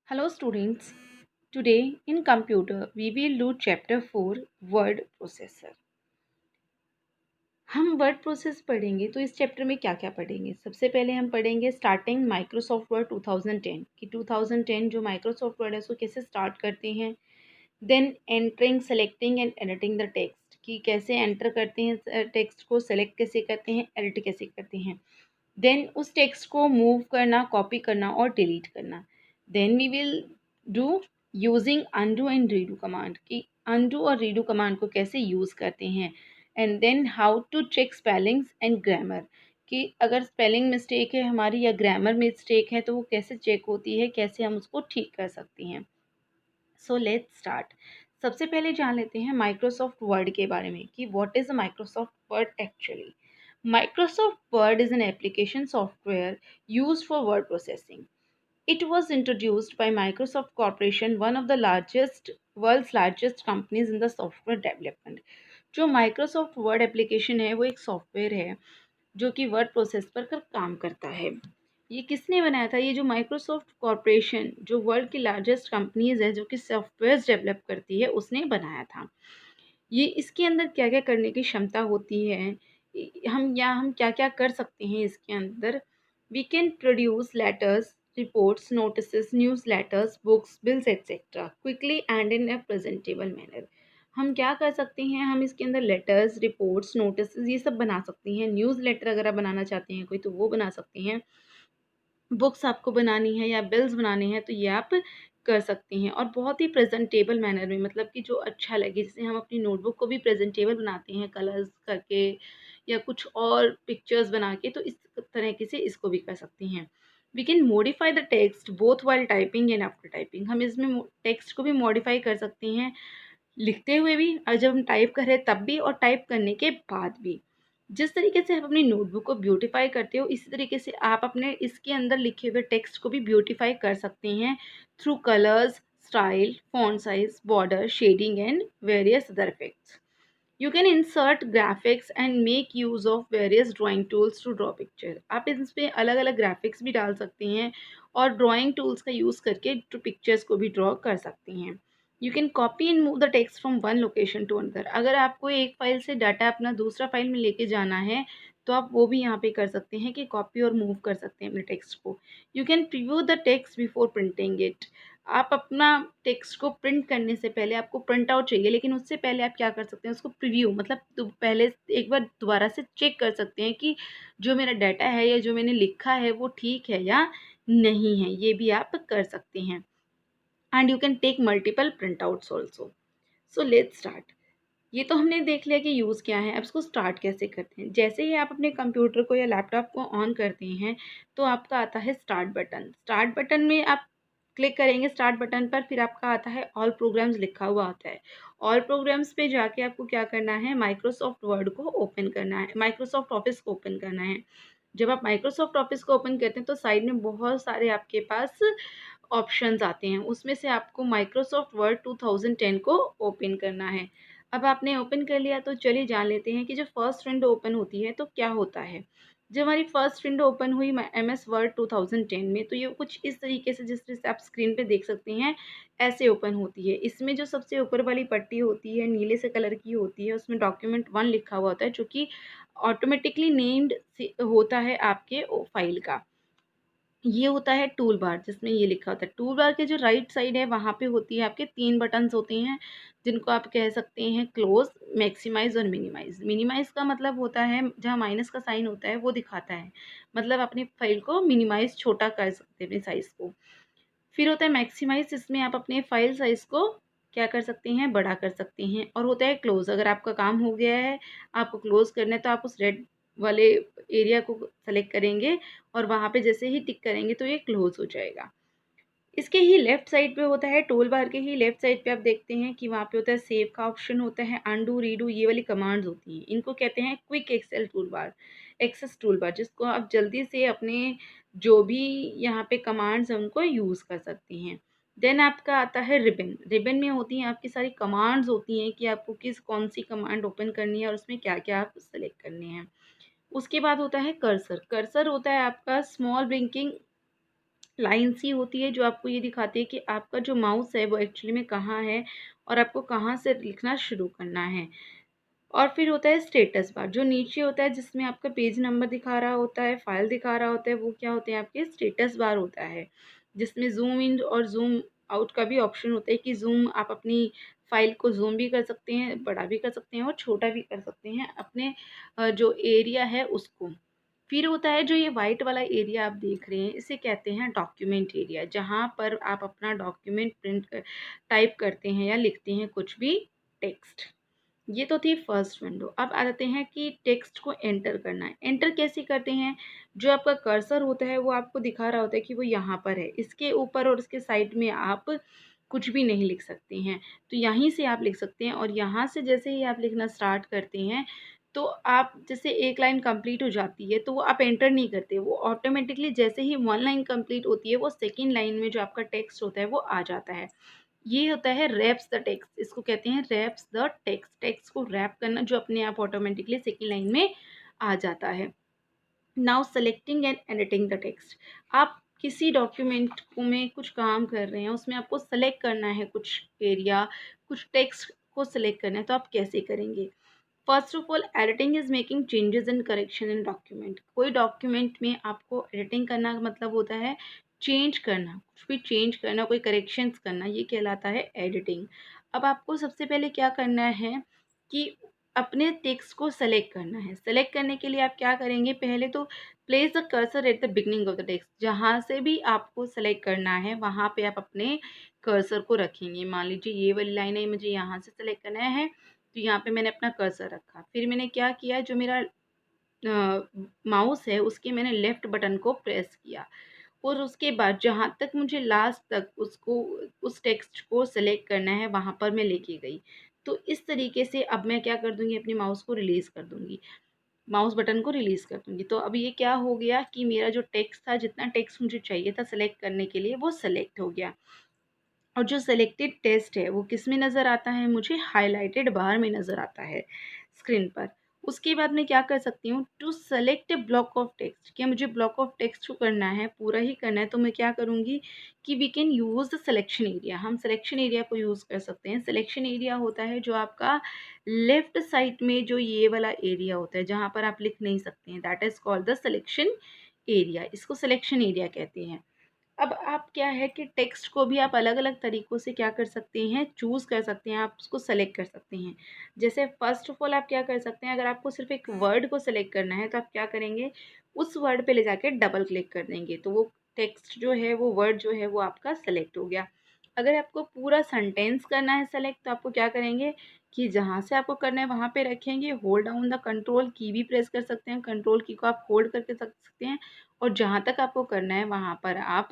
Hello students, today in computer we will do chapter 4 word processor। हम word process पढ़ेंगे तो इस chapter में क्या क्या पढ़ेंगे। सबसे पहले हम पढ़ेंगे स्टार्टिंग माइक्रोसॉफ्ट वर्ड 2010 कि 2010 जो माइक्रोसॉफ्ट वर्ड है उसको कैसे स्टार्ट करते हैं। Then entering selecting and editing the text कि कैसे एंटर करते हैं टेक्स्ट को, सेलेक्ट कैसे करते हैं, एडिट कैसे करते हैं। देन उस टेक्स्ट को मूव करना, कॉपी करना और डिलीट करना। Then we will do using undo and redo command कि अनडू और रीडू कमांड को कैसे यूज़ करते हैं। And then how to check spellings and grammar कि अगर स्पेलिंग मिस्टेक है हमारी या ग्रामर मिस्टेक है तो वो कैसे चेक होती है, कैसे हम उसको ठीक कर सकते हैं। सो लेट्स स्टार्ट। सबसे पहले जान लेते हैं माइक्रोसॉफ्ट वर्ड के बारे में कि what is Microsoft word actually. Microsoft Word is an application software used for word processing. It was introduced by Microsoft Corporation, one of the world's largest companies in the software development. जो Microsoft Word application है वो एक software है जो कि word process पर काम करता है। ये किसने बनाया था? ये जो माइक्रोसॉफ्ट कॉरपोरेशन जो वर्ल्ड की लार्जेस्ट कंपनीज है जो कि सॉफ्टवेयर डेवलप करती है उसने बनाया था। ये इसके अंदर क्या क्या करने की क्षमता होती है, हम क्या क्या कर सकते हैं इसके अंदर। We can produce letters, reports, notice, newsletters, books, bills etcetera quickly and in a presentable manner. हम क्या कर सकते हैं, हम इसके अंदर लेटर्स, रिपोर्ट्स, नोटिस ये सब बना सकते हैं। न्यूज़ लेटर अगर आप बनाना चाहते हैं कोई तो वो बना सकते हैं। बुक्स आपको बनानी है या बिल्स बनाने हैं तो ये आप कर सकते हैं और बहुत ही प्रेजेंटेबल मैनर में, मतलब कि जो अच्छा लगे। जैसे हम अपनी नोटबुक को भी प्रेजेंटेबल बनाते हैं कलर्स करके या कुछ और पिक्चर्स बना के, तो इस तरीके से इसको भी कर सकते हैं। We can modify the text both while typing and after typing. हम इसमें टेक्स्ट को भी मॉडिफाई कर सकते हैं, लिखते हुए भी और जब हम टाइप कर रहे हैं तब भी और टाइप करने के बाद भी। जिस तरीके से आप अपनी नोटबुक को ब्यूटीफाई करते हो इसी तरीके से आप अपने इसके अंदर लिखे हुए टेक्स्ट को भी ब्यूटीफाई कर सकते हैं through colours, style, font size, border, shading and various other effects. You can insert graphics and make use of various drawing tools to draw picture. आप इसमें अलग अलग ग्राफिक्स भी डाल सकते हैं और ड्राइंग टूल्स का यूज़ करके पिक्चर्स को भी ड्रॉ कर सकते हैं। You can copy and move the text from one location to another. अगर आपको एक फाइल से डाटा अपना दूसरा फाइल में लेके जाना है तो आप वो भी यहाँ पे कर सकते हैं कि कॉपी और मूव कर सकते हैं अपने टेक्स्ट को। You can preview the text before printing it. आप अपना टेक्स्ट को प्रिंट करने से पहले आपको प्रिंट आउट चाहिए, लेकिन उससे पहले आप क्या कर सकते हैं उसको प्रीव्यू, मतलब तो पहले एक बार दोबारा से चेक कर सकते हैं कि जो मेरा डाटा है या जो मैंने लिखा है वो ठीक है या नहीं है। ये भी आप कर सकते हैं। And you can take multiple printouts also. So let's start. ये तो हमने देख लिया कि यूज़ क्या है। अब इसको स्टार्ट कैसे करते हैं। जैसे ही आप अपने कंप्यूटर को या लैपटॉप को ऑन करते हैं तो आपका आता है स्टार्ट बटन। स्टार्ट बटन में आप क्लिक करेंगे स्टार्ट बटन पर, फिर आपका आता है ऑल प्रोग्राम्स लिखा हुआ आता है। ऑल प्रोग्राम्स पे जाके आपको क्या करना है, माइक्रोसॉफ्ट वर्ड को ओपन करना है, माइक्रोसॉफ्ट ऑफिस को ओपन करना है। जब आप माइक्रोसॉफ्ट ऑफिस को ओपन करते हैं तो साइड में बहुत सारे आपके पास ऑप्शंस आते हैं, उसमें से आपको माइक्रोसॉफ्ट वर्ड 2010 को ओपन करना है। अब आपने ओपन कर लिया तो चलिए जान लेते हैं कि जब फर्स्ट विंडो ओपन होती है तो क्या होता है। जब हमारी फर्स्ट विंडो ओपन हुई एम एस वर्ड 2010 में तो ये कुछ इस तरीके से, जिस तरह से आप स्क्रीन पे देख सकते हैं, ऐसे ओपन होती है। इसमें जो सबसे ऊपर वाली पट्टी होती है नीले से कलर की होती है, उसमें डॉक्यूमेंट 1 लिखा हुआ होता है जो कि ऑटोमेटिकली नेम्ड होता है आपके फाइल का। ये होता है टूल बार जिसमें ये लिखा होता है। टूल बार के जो राइट साइड है वहाँ पे होती है आपके 3 बटन्स होते हैं जिनको आप कह सकते हैं क्लोज, मैक्सिमाइज और मिनिमाइज। मिनिमाइज का मतलब होता है जहाँ माइनस का साइन होता है वो दिखाता है, मतलब अपनी फाइल को मिनिमाइज, छोटा कर सकते हैं अपने साइज़ को। फिर होता है मैक्सिमाइज, इसमें आप अपने फाइल साइज़ को क्या कर सकते हैं, बड़ा कर सकते हैं। और होता है क्लोज, अगर आपका काम हो गया है आपको क्लोज करना है तो आप उस रेड वाले एरिया को सेलेक्ट करेंगे और वहाँ पे जैसे ही टिक करेंगे तो ये क्लोज हो जाएगा। इसके ही लेफ्ट साइड पे होता है, टूल बार के ही लेफ्ट साइड पे आप देखते हैं कि वहाँ पे होता है सेव का ऑप्शन होता है, अनडू, रीडू, ये वाली कमांड्स होती हैं। इनको कहते हैं quick access toolbar, access toolbar, जिसको आप जल्दी से अपने जो भी यहाँ पे कमांड्स हैं उनको यूज़ कर सकते हैं। देन आपका आता है रिबन। रिबन में होती हैं आपकी सारी कमांड्स होती हैं कि आपको कौन सी कमांड ओपन करनी है और उसमें क्या क्या आप सेलेक्ट करने हैं। उसके बाद होता है कर्सर। कर्सर होता है आपका स्मॉल ब्लिंकिंग लाइन सी होती है जो आपको ये दिखाती है कि आपका जो माउस है वो एक्चुअली में कहाँ है और आपको कहाँ से लिखना शुरू करना है। और फिर होता है स्टेटस बार, जो नीचे होता है जिसमें आपका पेज नंबर दिखा रहा होता है, फाइल दिखा रहा होता है, वो क्या होते हैं आपके स्टेटस बार होता है, जिसमें ज़ूम इन और ज़ूम आउट का भी ऑप्शन होता है कि ज़ूम आप अपनी फ़ाइल को ज़ूम भी कर सकते हैं, बड़ा भी कर सकते हैं और छोटा भी कर सकते हैं अपने जो एरिया है उसको। फिर होता है जो ये वाइट वाला एरिया आप देख रहे हैं, इसे कहते हैं डॉक्यूमेंट एरिया, जहाँ पर आप अपना डॉक्यूमेंट प्रिंट कर टाइप करते हैं या लिखते हैं कुछ भी टेक्स्ट। ये तो थी फर्स्ट विंडो। अब आ जाते हैं कि टेक्स्ट को एंटर करना है। एंटर कैसे करते हैं? जो आपका कर्सर होता है वो आपको दिखा रहा होता है कि वो यहाँ पर है। इसके ऊपर और इसके साइड में आप कुछ भी नहीं लिख सकते हैं, तो यहीं से आप लिख सकते हैं। और यहाँ से जैसे ही आप लिखना स्टार्ट करते हैं तो आप जैसे एक लाइन कंप्लीट हो जाती है तो वो आप एंटर नहीं करते, वो ऑटोमेटिकली जैसे ही वन लाइन कंप्लीट होती है वो सेकेंड लाइन में जो आपका टेक्स्ट होता है वो आ जाता है। ये होता है रैप्स द टेक्स्ट, इसको कहते हैं रैप्स द टेक्स्ट। टेक्स्ट को रैप करना जो अपने आप ऑटोमेटिकली सेकेंड लाइन में आ जाता है। Now selecting and editing the text. आप किसी डॉक्यूमेंट को में कुछ काम कर रहे हैं, उसमें आपको सेलेक्ट करना है कुछ एरिया, कुछ टेक्स्ट को सेलेक्ट करना है, तो आप कैसे करेंगे? First of all, editing is making changes and correction in document. कोई डॉक्यूमेंट में आपको एडिटिंग करना का मतलब होता है चेंज करना, कुछ भी चेंज करना, कोई करेक्शंस करना, ये कहलाता है एडिटिंग। अब आपको सबसे पहले क्या करना है कि अपने टेक्स्ट को सेलेक्ट करना है। सेलेक्ट करने के लिए आप क्या करेंगे? पहले तो place the cursor at the beginning of the text. जहाँ से भी आपको सेलेक्ट करना है वहाँ पे आप अपने कर्सर को रखेंगे। मान लीजिए ये वाली लाइन है, मुझे यहाँ से सेलेक्ट करना है, तो यहाँ पे मैंने अपना कर्सर रखा। फिर मैंने क्या किया, जो मेरा माउस है उसके मैंने लेफ़्ट बटन को प्रेस किया और उसके बाद जहाँ तक मुझे लास्ट तक उसको उस टेक्स्ट को सेलेक्ट करना है वहाँ पर मैं लेके गई। तो इस तरीके से अब मैं क्या कर दूँगी, अपनी माउस को रिलीज़ कर दूँगी, माउस बटन को रिलीज़ कर दूँगी। तो अब ये क्या हो गया कि मेरा जो टेक्स्ट था, जितना टेक्स्ट मुझे चाहिए था सेलेक्ट करने के लिए, वो सेलेक्ट हो गया। और जो सेलेक्टेड टेक्स्ट है वो किस में नज़र आता है? मुझे हाइलाइटेड बार में नज़र आता है स्क्रीन पर। उसके बाद मैं क्या कर सकती हूँ, to select a block of text, क्या मुझे ब्लॉक ऑफ टेक्स्ट को करना है, पूरा ही करना है, तो मैं क्या करूँगी कि we can use the selection area. हम सिलेक्शन एरिया को यूज़ कर सकते हैं। सिलेक्शन एरिया होता है जो आपका लेफ्ट साइड में जो ये वाला एरिया होता है जहाँ पर आप लिख नहीं सकते हैं, that is called the selection area. इसको सिलेक्शन एरिया कहते हैं। अब आप क्या है कि टेक्स्ट को भी आप अलग-अलग तरीक़ों से क्या कर सकते हैं, चूज़ कर सकते हैं, आप उसको सेलेक्ट कर सकते हैं। जैसे फ़र्स्ट ऑफ़ ऑल आप क्या कर सकते हैं, अगर आपको सिर्फ़ एक वर्ड को सेलेक्ट करना है, तो आप क्या करेंगे, उस वर्ड पे ले जाके डबल क्लिक कर देंगे, तो वो टेक्स्ट जो है, वो वर्ड जो है, वो आपका सेलेक्ट हो गया। अगर आपको पूरा सेंटेंस करना है सेलेक्ट, तो आपको क्या करेंगे कि जहाँ से आपको करना है, वहाँ पे रखेंगे, होल्ड डाउन द कंट्रोल की भी प्रेस कर सकते हैं, कंट्रोल की को आप होल्ड करके रख सकते हैं और जहाँ तक आपको करना है, वहाँ पर आप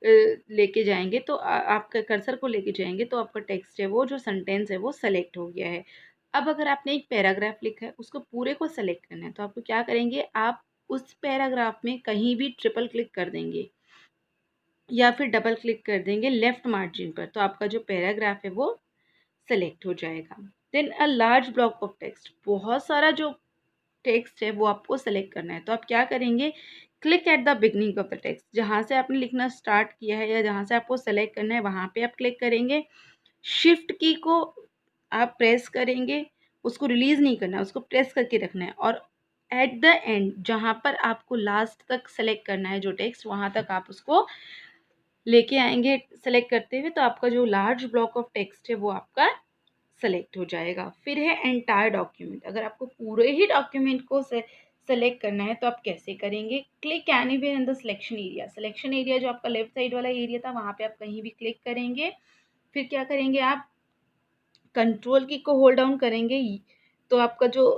लेके जाएँगे तो आपका कर्सर को लेके जाएँगे तो आपका टेक्स्ट है वो जो सेंटेंस है वो सेलेक्ट हो गया है। अब अगर आपने एक पैराग्राफ लिखा है उसको पूरे को सेलेक्ट करना है तो आपको क्या करेंगे, आप उस पैराग्राफ में कहीं भी ट्रिपल क्लिक कर देंगे या फिर डबल क्लिक कर देंगे लेफ्ट मार्जिन पर, तो आपका जो पैराग्राफ है वो सेलेक्ट हो जाएगा। Then a large block of text, बहुत सारा जो टेक्स्ट है वो आपको सेलेक्ट करना है, तो आप क्या करेंगे, click at the beginning of the text, जहाँ से आपने लिखना स्टार्ट किया है या जहाँ से आपको सेलेक्ट करना है वहाँ पे आप क्लिक करेंगे। शिफ्ट की को आप प्रेस करेंगे, उसको रिलीज़ नहीं करना है, उसको प्रेस करके रखना है और एट द एंड जहाँ पर आपको लास्ट तक सेलेक्ट करना है जो टेक्स्ट, वहाँ तक आप उसको लेके आएँगे सेलेक्ट करते हुए, तो आपका जो लार्ज ब्लॉक ऑफ टेक्स्ट है वो आपका सेलेक्ट हो जाएगा। फिर है एंटायर डॉक्यूमेंट, अगर आपको पूरे ही डॉक्यूमेंट को सेलेक्ट करना है तो आप कैसे करेंगे, click anywhere in the selection area. Selection area जो आपका लेफ्ट साइड वाला एरिया था वहाँ पे आप कहीं भी क्लिक करेंगे। फिर क्या करेंगे, आप कंट्रोल की को होल्ड डाउन करेंगे तो आपका जो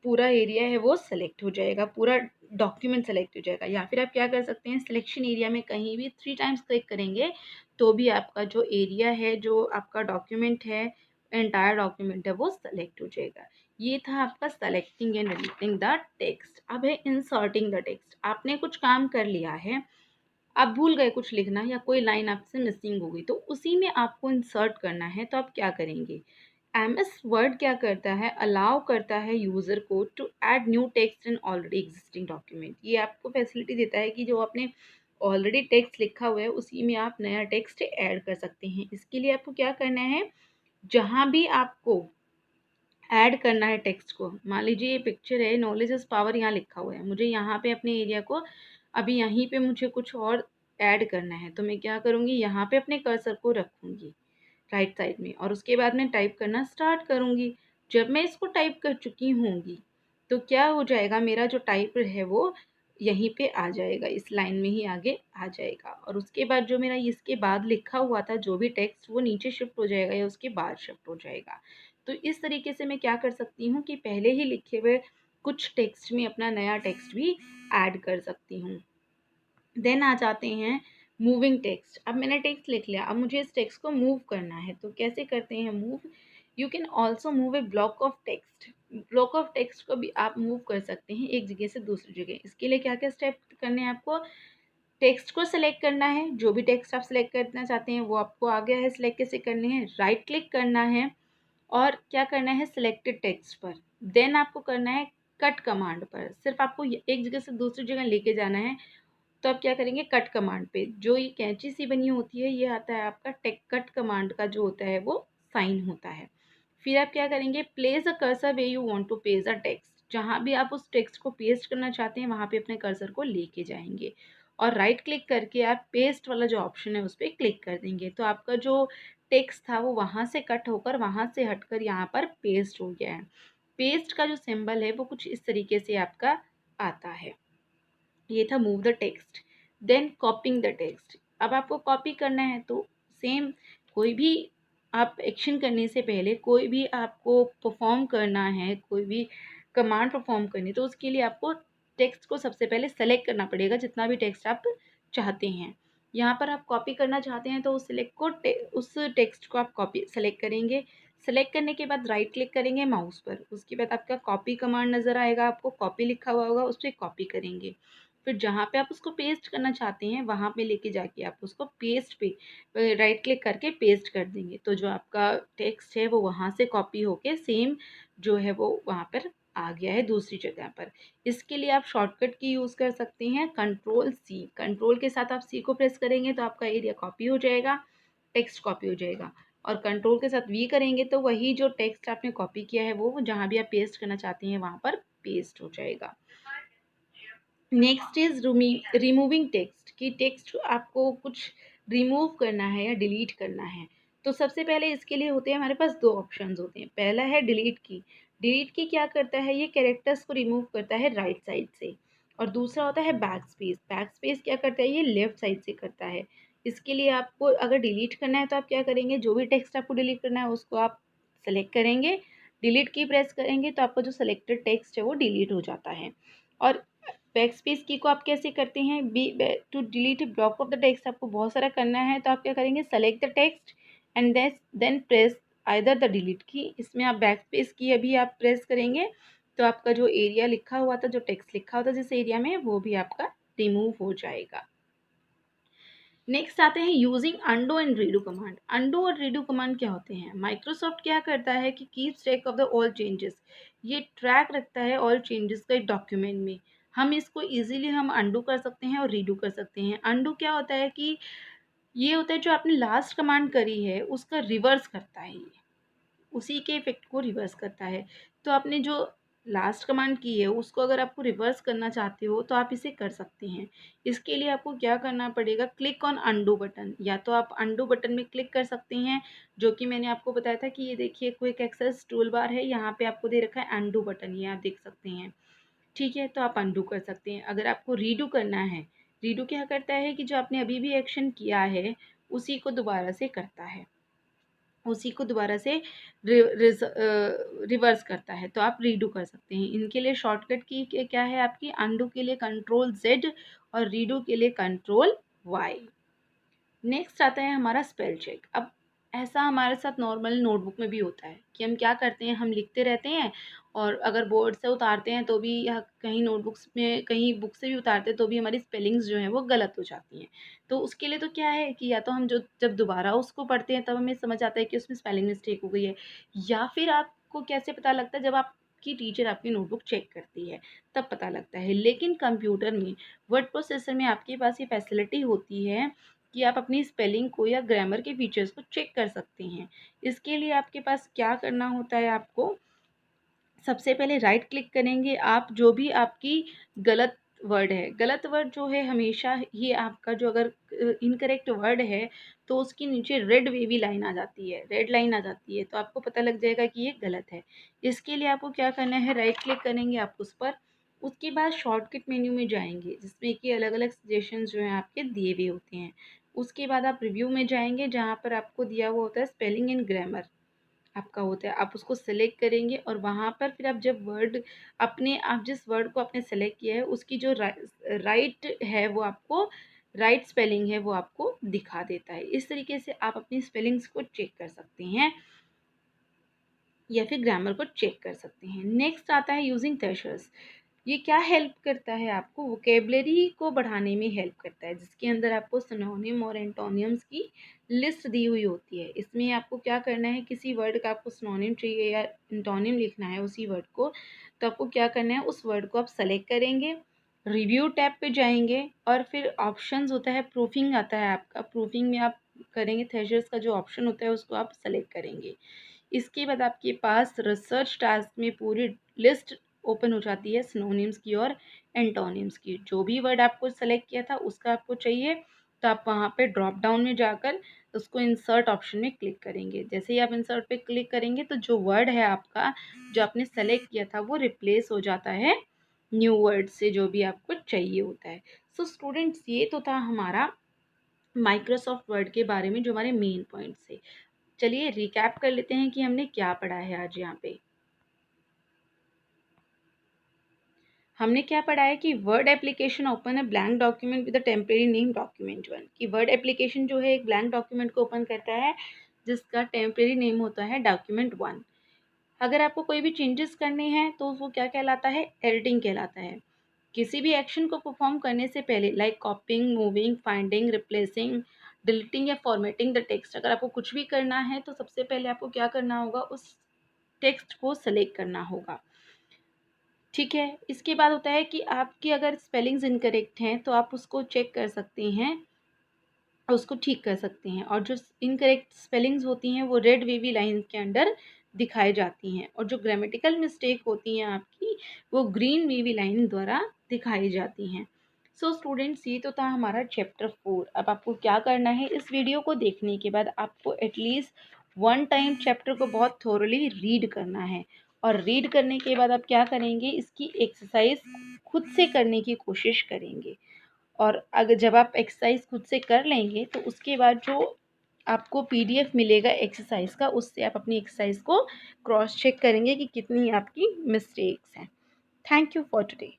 पूरा एरिया है वो सेलेक्ट हो जाएगा, पूरा डॉक्यूमेंट सेलेक्ट हो जाएगा। या फिर आप क्या कर सकते हैं, सिलेक्शन एरिया में कहीं भी 3 टाइम्स क्लिक करेंगे तो भी आपका जो एरिया है, जो आपका डॉक्यूमेंट है, एंटायर डॉक्यूमेंट है वो सेलेक्ट हो जाएगा। ये था आपका selecting and editing the text. अब है इंसर्टिंग द टेक्स्ट। आपने कुछ काम कर लिया है, आप भूल गए कुछ लिखना या कोई लाइन आपसे मिसिंग हो गई तो उसी में आपको इंसर्ट करना है, तो आप क्या करेंगे, एमएस वर्ड क्या करता है, अलाउ करता है यूज़र को to add new text in already existing document. ये आपको फैसिलिटी देता है कि जो आपने ऑलरेडी टेक्स्ट लिखा हुआ है उसी में आप नया टेक्स्ट ऐड कर सकते हैं। इसके लिए आपको क्या करना है, जहाँ भी आपको ऐड करना है टेक्स्ट को, मान लीजिए ये पिक्चर है, नॉलेज इज पावर यहाँ लिखा हुआ है, मुझे यहाँ पे अपने एरिया को अभी यहीं पे मुझे कुछ और ऐड करना है, तो मैं क्या करूँगी, यहाँ पे अपने कर्सर को रखूँगी राइट साइड में और उसके बाद मैं टाइप करना स्टार्ट करूँगी। जब मैं इसको टाइप कर चुकी होंगी तो क्या हो जाएगा, मेरा जो टाइप है वो यहीं पे आ जाएगा, इस लाइन में ही आगे आ जाएगा और उसके बाद जो मेरा इसके बाद लिखा हुआ था जो भी टेक्स्ट वो नीचे शिफ्ट हो जाएगा या उसके बाद शिफ्ट हो जाएगा। तो इस तरीके से मैं क्या कर सकती हूँ कि पहले ही लिखे हुए कुछ टेक्स्ट में अपना नया टेक्स्ट भी ऐड कर सकती हूँ। देन आ जाते हैं मूविंग टेक्स्ट। अब मैंने टेक्स्ट लिख लिया, अब मुझे इस टेक्स्ट को मूव करना है, तो कैसे करते हैं move, you can also move A block of text. Block of text को भी आप मूव कर सकते हैं एक जगह से दूसरी जगह। इसके लिए क्या क्या स्टेप करने हैं आपको, टेक्स्ट को सिलेक्ट करना है, जो भी टेक्स्ट आप सिलेक्ट करना चाहते हैं वो आपको आ गया है, सिलेक्ट कैसे करने हैं, राइट क्लिक करना है और क्या करना है सिलेक्टेड टेक्स्ट पर, देन आपको करना है कट कमांड पर, सिर्फ आपको एक जगह से दूसरी जगह लेके जाना है। तो आप क्या करेंगे, कट कमांड पे जो ये कैंची सी बनी होती है ये आता है आपका टेक, कट कमांड का जो होता है वो साइन होता है। फिर आप क्या करेंगे, place a cursor way you want to paste a text, जहाँ भी आप उस टेक्स्ट को पेस्ट करना चाहते हैं वहाँ पे अपने कर्सर को लेके जाएंगे और राइट क्लिक करके आप पेस्ट वाला जो ऑप्शन है उस पर क्लिक कर देंगे। तो आपका जो टेक्स्ट था वो वहाँ से कट होकर वहाँ से हटकर यहाँ पर पेस्ट हो गया है। पेस्ट का जो सिंबल है वो कुछ इस तरीके से आपका आता है। ये था move the text. Then copying the text. अब आपको कॉपी करना है तो सेम, कोई भी आप एक्शन करने से पहले, कोई भी आपको परफॉर्म करना है, कोई भी कमांड परफॉर्म करनी है तो उसके लिए आपको टेक्स्ट को सबसे पहले सेलेक्ट करना पड़ेगा, जितना भी टेक्स्ट आप चाहते हैं। यहाँ पर आप कॉपी करना चाहते हैं तो उस टेक्स्ट को आप कॉपी सेलेक्ट करेंगे। सेलेक्ट करने के बाद राइट क्लिक करेंगे माउस पर, उसके बाद आपका कॉपी कमांड नज़र आएगा, आपको कॉपी लिखा हुआ होगा उस पर कॉपी करेंगे। फिर जहाँ पे आप उसको पेस्ट करना चाहते हैं वहाँ पे लेके जाके आप उसको पेस्ट पे राइट क्लिक करके पेस्ट कर देंगे, तो जो आपका टेक्स्ट है वो वहाँ से कॉपी होके सेम जो है वो वहाँ पर आ गया है दूसरी जगह पर। इसके लिए आप शॉर्टकट की यूज़ कर सकते हैं कंट्रोल सी, कंट्रोल के साथ आप सी को प्रेस करेंगे तो आपका एरिया कॉपी हो जाएगा, टेक्स्ट कॉपी हो जाएगा। और कंट्रोल के साथ वी करेंगे तो वही जो टेक्स्ट आपने कॉपी किया है वो जहाँ भी आप पेस्ट करना चाहते हैं वहाँ पर पेस्ट हो जाएगा। नेक्स्ट इज रिमूविंग टेक्स्ट, कि टेक्स्ट आपको कुछ रिमूव करना है या डिलीट करना है। तो सबसे पहले इसके लिए होते हैं हमारे पास दो ऑप्शंस होते हैं। पहला है डिलीट की। डिलीट की क्या करता है, ये कैरेक्टर्स को रिमूव करता है राइट साइड से। और दूसरा होता है बैक स्पेस। बैक स्पेस क्या करता है, ये लेफ्ट साइड से करता है। इसके लिए आपको अगर डिलीट करना है तो आप क्या करेंगे, जो भी टेक्स्ट आपको डिलीट करना है उसको आप सेलेक्ट करेंगे, डिलीट की प्रेस करेंगे तो आपका जो सेलेक्टेड टेक्स्ट है वो डिलीट हो जाता है। और बैक स्पेस की को आप कैसे करते हैं, B to delete a block of the text, आपको बहुत सारा करना है तो आप क्या करेंगे, select the text and then press either the delete key. इसमें आप बैक स्पेस की अभी आप प्रेस करेंगे तो आपका जो एरिया लिखा हुआ था, जो टेक्स्ट लिखा हुआ था जिस एरिया में, वो भी आपका रिमूव हो जाएगा। नेक्स्ट आते हैं using undo and redo command. Undo और रीडू कमांड क्या होते हैं, माइक्रोसॉफ्ट क्या करता है कि keeps track of the all changes, ये ट्रैक रखता है ऑल चेंजेस का एक डॉक्यूमेंट में। हम इसको इजीली हम अंडो कर सकते हैं और रीडू कर सकते हैं। अंडो क्या होता है कि ये होता है जो आपने लास्ट कमांड करी है उसका रिवर्स करता है, ये उसी के इफेक्ट को रिवर्स करता है। तो आपने जो लास्ट कमांड की है उसको अगर आपको रिवर्स करना चाहते हो तो आप इसे कर सकते हैं। इसके लिए आपको क्या करना पड़ेगा, क्लिक ऑन अंडू बटन, या तो आप अंडू बटन में क्लिक कर सकते हैं, जो कि मैंने आपको बताया था कि ये देखिए क्विक एक्सेस टूल बार है, यहाँ पे आपको दे रखा है अंडू बटन, ये आप देख सकते हैं। ठीक है, तो आप अंडू कर सकते हैं। अगर आपको रीडू करना है, रीडू क्या करता है कि जो आपने अभी भी एक्शन किया है उसी को दोबारा से करता है, उसी को दोबारा से रिवर्स करता है, तो आप रीडू कर सकते हैं। इनके लिए शॉर्टकट की क्या है आपकी, अंडू के लिए कंट्रोल जेड और रीडू के लिए कंट्रोल वाई। नेक्स्ट आता है हमारा स्पेल चेक। अब ऐसा हमारे साथ नॉर्मल नोटबुक में भी होता है कि हम क्या करते हैं, हम लिखते रहते हैं और अगर बोर्ड से उतारते हैं तो भी, या कहीं नोटबुक्स में कहीं बुक से भी उतारते हैं तो भी हमारी स्पेलिंग्स जो हैं वो गलत हो जाती हैं। तो उसके लिए तो क्या है कि या तो हम जो जब दोबारा उसको पढ़ते हैं तब हमें समझ आता है कि उसमें स्पेलिंग मिस्टेक हो गई है, या फिर आपको कैसे पता लगता है, जब आप आपकी टीचर आपकी नोटबुक चेक करती है, तब पता लगता है। लेकिन कंप्यूटर में, वर्ड प्रोसेसर में आपके पास ये फैसिलिटी होती है कि आप अपनी स्पेलिंग को या ग्रामर के फीचर्स को चेक कर सकते हैं। इसके लिए आपके पास क्या करना होता है, आपको सबसे पहले राइट क्लिक करेंगे आप, जो भी आपकी गलत वर्ड है, गलत वर्ड जो है हमेशा ही आपका जो अगर इनकरेक्ट वर्ड है तो उसके नीचे रेड वेवी लाइन आ जाती है, रेड लाइन आ जाती है, तो आपको पता लग जाएगा कि ये गलत है। इसके लिए आपको क्या करना है, राइट क्लिक करेंगे आप उस पर, उसके बाद शॉर्टकट मेन्यू में जाएंगे जिसमें कि अलग अलग सजेशंस जो हैं आपके दिए हुए होते हैं। उसके बाद आप रिव्यू में जाएंगे जहाँ पर आपको दिया हुआ होता है स्पेलिंग एंड ग्रामर आपका होता है, आप उसको सेलेक्ट करेंगे और वहाँ पर फिर आप जब वर्ड अपने आप जिस वर्ड को आपने सेलेक्ट किया है उसकी जो राइट है वो आपको राइट स्पेलिंग है वो आपको दिखा देता है। इस तरीके से आप अपनी स्पेलिंग्स को चेक कर सकते हैं या फिर ग्रामर को चेक कर सकते हैं। नेक्स्ट आता है यूजिंग थ्रेशर्स। ये क्या हेल्प करता है, आपको वोकेबलरी को बढ़ाने में हेल्प करता है, जिसके अंदर आपको सिनोनिम और एंटोनियम्स की लिस्ट दी हुई होती है। इसमें आपको क्या करना है, किसी वर्ड का आपको सिनोनिम चाहिए या एंटोनिम लिखना है उसी वर्ड को, तो आपको क्या करना है, उस वर्ड को आप सेलेक्ट करेंगे, रिव्यू टैब पे जाएंगे और फिर ऑप्शंस होता है, प्रूफिंग आता है आपका, प्रूफिंग में आप करेंगे थ्रेशर्स का जो ऑप्शन होता है उसको आप सेलेक्ट करेंगे। इसके बाद आपके पास रिसर्च टास्क में पूरी लिस्ट ओपन हो जाती है सिनोनिम्स की और एंटोनिम्स की। जो भी वर्ड आपको सेलेक्ट किया था उसका आपको चाहिए तो आप वहाँ पे ड्रॉप डाउन में जाकर उसको इंसर्ट ऑप्शन में क्लिक करेंगे। जैसे ही आप इंसर्ट पे क्लिक करेंगे तो जो वर्ड है आपका जो आपने सेलेक्ट किया था वो रिप्लेस हो जाता है न्यू वर्ड से जो भी आपको चाहिए होता है। सो स्टूडेंट्स, ये तो था हमारा माइक्रोसॉफ्ट वर्ड के बारे में जो हमारे मेन पॉइंट्स थे। चलिए रिकैप कर लेते हैं कि हमने क्या पढ़ा है आज यहाँ पे। हमने क्या पढ़ा है कि वर्ड एप्लीकेशन ओपन है blank document with temporary name document one, कि वर्ड एप्लीकेशन जो है एक ब्लैंक डॉक्यूमेंट को ओपन करता है जिसका टेम्परेरी नेम होता है डॉक्यूमेंट वन। अगर आपको कोई भी चेंजेस करने हैं तो वो क्या कहलाता है, एडिटिंग कहलाता है। किसी भी एक्शन को परफॉर्म करने से पहले like कॉपिंग, moving, finding, replacing, deleting या फॉर्मेटिंग द टेक्स्ट, अगर आपको कुछ भी करना है तो सबसे पहले आपको क्या करना होगा, उस टेक्स्ट को सेलेक्ट करना होगा। ठीक है, इसके बाद होता है कि आपकी अगर स्पेलिंग्स इनकरेक्ट हैं तो आप उसको चेक कर सकते हैं, उसको ठीक कर सकते हैं, और जो इनकरेक्ट स्पेलिंग्स होती हैं वो रेड वेवी लाइन के अंडर दिखाई जाती हैं, और जो ग्रामेटिकल मिस्टेक होती हैं आपकी वो ग्रीन वेवी लाइन द्वारा दिखाई जाती हैं। सो स्टूडेंट्स, ये तो था हमारा चैप्टर 4। अब आपको क्या करना है, इस वीडियो को देखने के बाद आपको एटलीस्ट वन टाइम चैप्टर को बहुत थोरली रीड करना है, और रीड करने के बाद आप क्या करेंगे, इसकी एक्सरसाइज खुद से करने की कोशिश करेंगे। और अगर जब आप एक्सरसाइज खुद से कर लेंगे तो उसके बाद जो आपको पीडीएफ मिलेगा एक्सरसाइज का, उससे आप अपनी एक्सरसाइज को क्रॉस चेक करेंगे कि कितनी आपकी मिस्टेक्स हैं। Thank you for today.